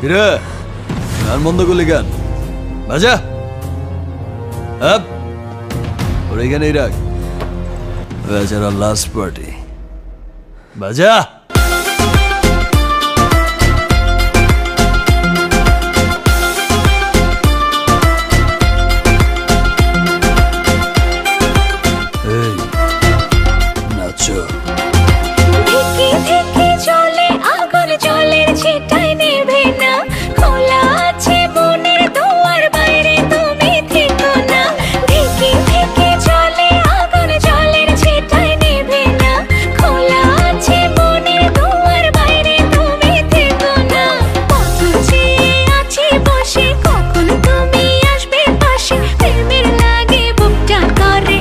কিরে গান বন্ধ করলি গান বাজা আপ ওর এখানেই রাখ বেচারা লাস্ট পার্টি বাজা এই নাচো ধিকি ধিকি চলে আগুন জলের ছিটায় নেভে না খোলা আছে মনের দুয়ার বাইরে তুমি থেকো না ধিকি ধিকি চলে আগুন জলের ছিটায় নেভে না খোলা আছে মনের দুয়ার বাইরে তুমি থেকো না কত চেয়ে আছি বসে কখন তুমি আসবে পাশে প্রেমের লাগে বুকটা করে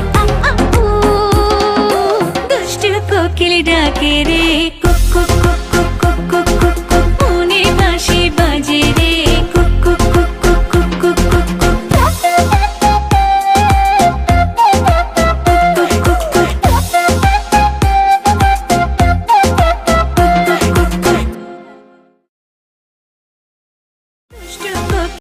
দুষ্ট কোকিল ডাকে রে